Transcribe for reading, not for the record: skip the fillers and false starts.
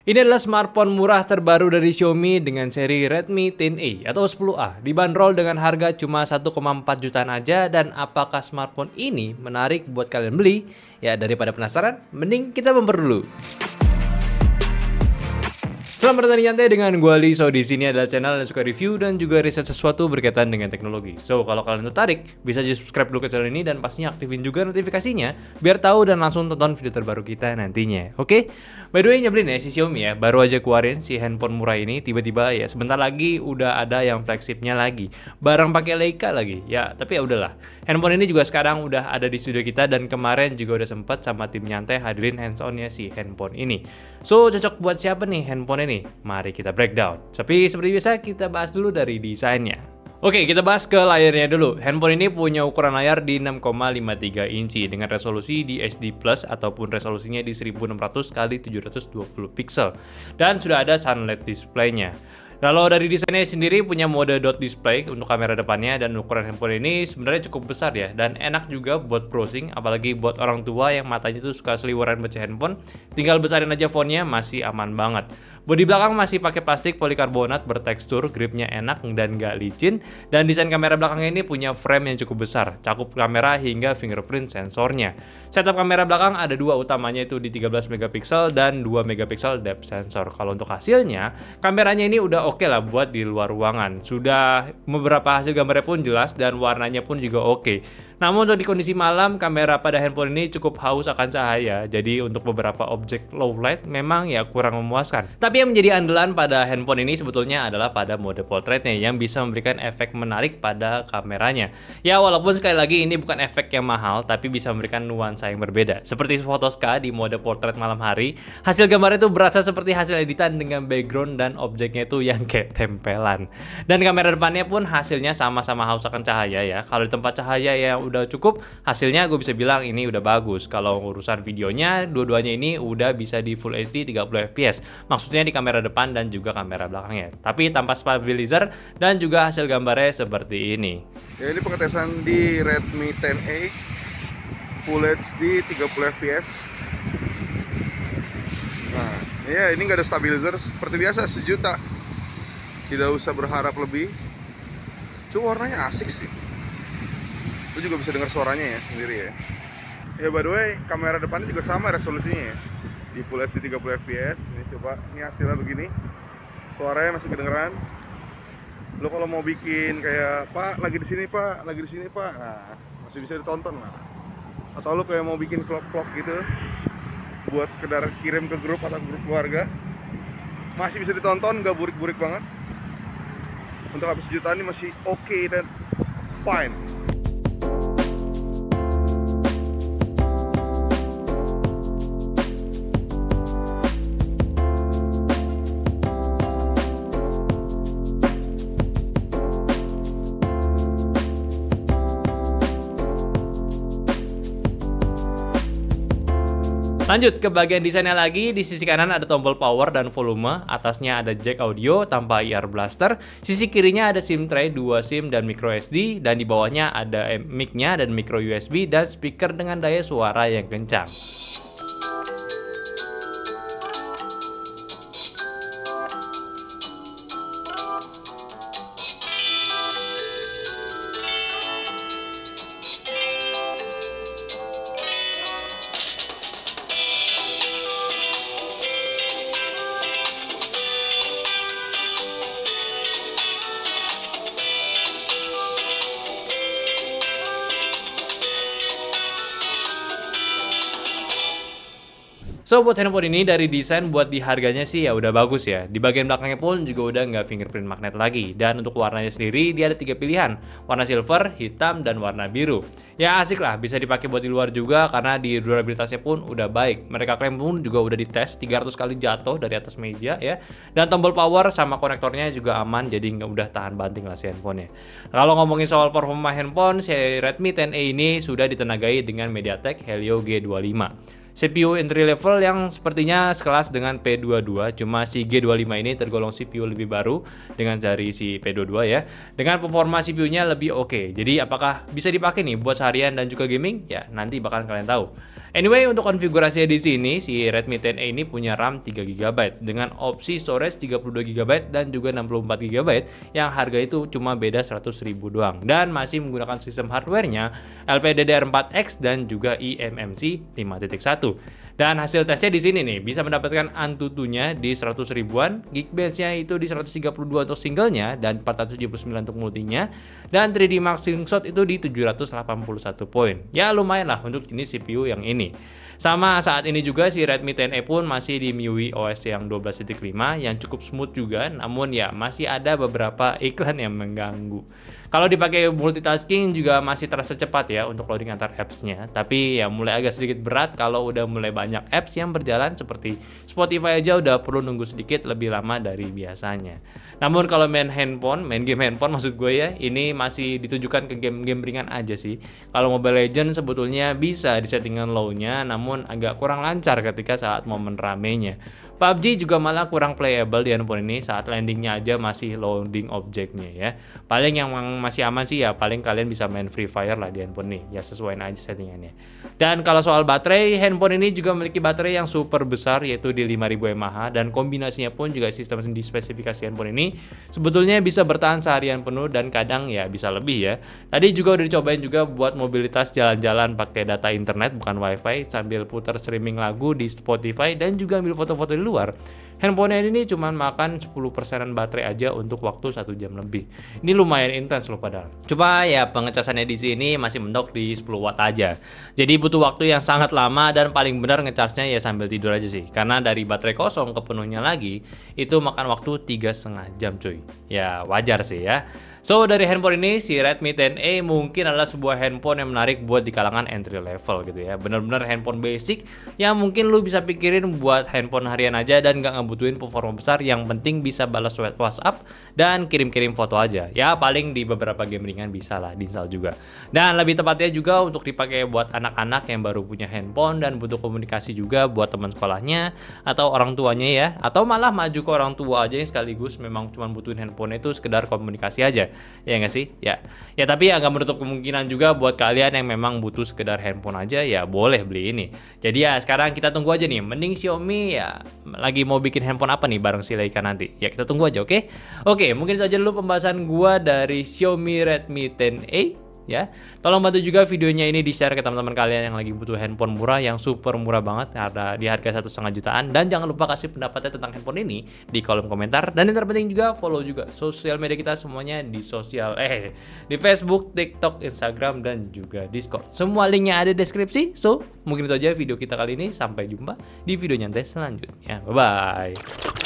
Ini adalah smartphone murah terbaru dari Xiaomi dengan seri Redmi 10A atau 10A. Dibanderol dengan harga cuma 1,4 jutaan aja, dan apakah smartphone ini menarik buat kalian beli? Ya, daripada penasaran, mending kita bumper dulu. Selamat datang di Nyantai dengan gue Ali. Di sini adalah channel yang suka review dan juga riset sesuatu berkaitan dengan teknologi. Kalau kalian tertarik, bisa aja subscribe dulu ke channel ini dan pastinya aktifin juga notifikasinya biar tahu dan langsung tonton video terbaru kita nantinya. Oke? By the way, nyebelin ya si Xiaomi ya, baru aja keluarin si handphone murah ini, tiba-tiba ya sebentar lagi udah ada yang flagshipnya lagi. Barang pakai Leica lagi. Ya, tapi ya udahlah. Handphone ini juga sekarang udah ada di studio kita dan kemarin juga udah sempet sama tim Nyantai hadirin hands-on-nya si handphone ini. Cocok buat siapa nih handphone ini? Mari kita breakdown. Tapi seperti biasa kita bahas dulu dari desainnya. Oke, kita bahas ke layarnya dulu. Handphone ini punya ukuran layar di 6,53 inci dengan resolusi di HD Plus ataupun resolusinya di 1600 x 720 pixel. Dan sudah ada sunlight display-nya. Kalau dari desainnya sendiri punya mode dot display untuk kamera depannya, dan ukuran handphone ini sebenarnya cukup besar ya, dan enak juga buat browsing, apalagi buat orang tua yang matanya tuh suka seliweran baca handphone, tinggal besarin aja fontnya, masih aman banget. Bodi belakang masih pakai plastik polikarbonat bertekstur, gripnya enak dan gak licin, dan desain kamera belakangnya ini punya frame yang cukup besar, cakup kamera hingga fingerprint sensornya. Setup kamera belakang ada dua utamanya itu di 13 megapiksel dan 2 megapiksel depth sensor. Kalau untuk hasilnya, kameranya ini udah oke lah buat di luar ruangan. Sudah beberapa hasil gambarnya pun jelas dan warnanya pun juga oke. Namun untuk di kondisi malam, kamera pada handphone ini cukup haus akan cahaya. Jadi untuk beberapa objek low light memang ya kurang memuaskan. Tapi yang menjadi andalan pada handphone ini sebetulnya adalah pada mode portraitnya yang bisa memberikan efek menarik pada kameranya. Ya walaupun sekali lagi ini bukan efek yang mahal, tapi bisa memberikan nuansa yang berbeda. Seperti Fotoska di mode portrait malam hari, hasil gambarnya itu berasa seperti hasil editan dengan background dan objeknya itu yang kayak tempelan. Dan kamera depannya pun hasilnya sama-sama haus akan cahaya ya. Kalau di tempat cahaya yang udah cukup, hasilnya gue bisa bilang ini udah bagus. Kalau urusan videonya, dua-duanya ini udah bisa di Full HD 30 fps. Maksudnya di kamera depan dan juga kamera belakangnya. Tapi tanpa stabilizer dan juga hasil gambarnya seperti ini. Ya, ini pengetesan di Redmi 10A Full HD 30 fps. Nah, ya ini nggak ada stabilizer seperti biasa, sejuta. Tidak usah berharap lebih. Cuma warnanya asik sih. Lu juga bisa dengar suaranya ya sendiri ya. Ya by the way, kamera depannya juga sama resolusinya ya. Di Full HD 30 fps. Ini coba, ini hasilnya begini. Suaranya masih kedengeran. Lo kalau mau bikin kayak, Pak, lagi di sini Pak, lagi di sini Pak. Nah, masih bisa ditonton lah. Atau lo kayak mau bikin vlog-vlog gitu, buat sekedar kirim ke grup atau grup keluarga, masih bisa ditonton, nggak burik-burik banget. Untuk habis jutaan ini masih oke dan fine. Lanjut ke bagian desainnya lagi, di sisi kanan ada tombol power dan volume, atasnya ada jack audio tanpa IR blaster, sisi kirinya ada SIM tray 2 SIM dan micro SD, dan di bawahnya ada mic-nya dan micro USB dan speaker dengan daya suara yang kencang. Buat handphone ini dari desain buat di harganya sih ya udah bagus ya. Di bagian belakangnya pun juga udah nggak fingerprint magnet lagi. Dan untuk warnanya sendiri dia ada 3 pilihan, warna silver, hitam, dan warna biru. Ya asik lah, bisa dipakai buat di luar juga karena di durabilitasnya pun udah baik. Mereka klaim pun juga udah dites 300 kali jatuh dari atas meja ya. Dan tombol power sama konektornya juga aman, jadi nggak udah tahan banting lah si handphonenya. Kalau ngomongin soal performa handphone, si Redmi 10A ini sudah ditenagai dengan MediaTek Helio G25. CPU entry level yang sepertinya sekelas dengan P22, cuma si G25 ini tergolong CPU lebih baru dengan dari si P22 ya. Dengan performa CPU-nya lebih oke. Jadi apakah bisa dipakai nih buat seharian dan juga gaming? Ya, nanti bakalan kalian tahu. Anyway, untuk konfigurasinya di sini, si Redmi 10A ini punya RAM 3 GB dengan opsi storage 32 GB dan juga 64 GB yang harga itu cuma beda 100.000 doang dan masih menggunakan sistem hardware-nya LPDDR4X dan juga eMMC 5.1. Dan hasil tesnya di sini nih bisa mendapatkan Antutunya di 100 ribuan, Geekbench-nya itu di 132 untuk singlenya dan 479 untuk multinya, dan 3D Mark Slingshot itu di 781 poin. Ya lumayan lah untuk jenis CPU yang ini. Sama saat ini juga si Redmi 10A pun masih di MIUI OS yang 12.5 yang cukup smooth juga, namun ya masih ada beberapa iklan yang mengganggu. Kalau dipakai multitasking juga masih terasa cepat ya untuk loading antar apps-nya, tapi ya mulai agak sedikit berat kalau udah mulai banyak apps yang berjalan seperti Spotify aja udah perlu nunggu sedikit lebih lama dari biasanya. Namun kalau main game handphone maksud gue ya, ini masih ditujukan ke game-game ringan aja sih. Kalau Mobile Legends sebetulnya bisa di settingan low-nya, namun agak kurang lancar ketika saat momen ramenya. PUBG juga malah kurang playable di handphone ini saat landingnya aja masih loading objeknya ya. Paling yang masih aman sih ya paling kalian bisa main Free Fire lah di handphone nih, ya sesuaiin aja settingannya. Dan kalau soal baterai, handphone ini juga memiliki baterai yang super besar yaitu di 5000 mAh dan kombinasinya pun juga sistem di spesifikasi handphone ini sebetulnya bisa bertahan seharian penuh dan kadang ya bisa lebih ya. Tadi juga udah dicobain juga buat mobilitas jalan-jalan pakai data internet bukan wifi sambil putar streaming lagu di Spotify dan juga ambil foto-foto di luar. Handphone ini cuma makan 10%-an baterai aja untuk waktu 1 jam lebih. Ini lumayan intens loh padahal. Cuma ya pengecasannya di sini masih mentok di 10 watt aja. Jadi butuh waktu yang sangat lama dan paling benar ngecasnya ya sambil tidur aja sih. Karena dari baterai kosong ke penuhnya lagi itu makan waktu 3,5 jam cuy. Ya wajar sih ya. So dari handphone ini si Redmi 10A mungkin adalah sebuah handphone yang menarik buat di kalangan entry level gitu ya. Bener-bener handphone basic yang mungkin lu bisa pikirin buat handphone harian aja dan gak ngebutuhin performa besar, yang penting bisa balas WhatsApp dan kirim-kirim foto aja. Ya paling di beberapa game ringan bisa lah diinstal juga. Dan lebih tepatnya juga untuk dipakai buat anak-anak yang baru punya handphone dan butuh komunikasi juga buat teman sekolahnya atau orang tuanya ya. Atau malah maju ke orang tua aja yang sekaligus memang cuma butuhin handphone itu sekedar komunikasi aja. Ya nggak sih? Ya tapi agak menutup kemungkinan juga buat kalian yang memang butuh sekedar handphone aja ya boleh beli ini. Jadi ya sekarang kita tunggu aja nih, mending Xiaomi ya lagi mau bikin handphone apa nih bareng si Leica nanti. Ya kita tunggu aja, oke? Oke, mungkin itu aja dulu pembahasan gua dari Xiaomi Redmi 10A. Ya, tolong bantu juga videonya ini di-share ke teman-teman kalian yang lagi butuh handphone murah yang super murah banget, ada di harga 1,5 jutaan. Dan jangan lupa kasih pendapatnya tentang handphone ini di kolom komentar. Dan yang terpenting juga follow juga sosial media kita semuanya di di Facebook, TikTok, Instagram dan juga Discord. Semua linknya ada di deskripsi. So mungkin itu aja video kita kali ini. Sampai jumpa di video nyantai selanjutnya. Bye bye.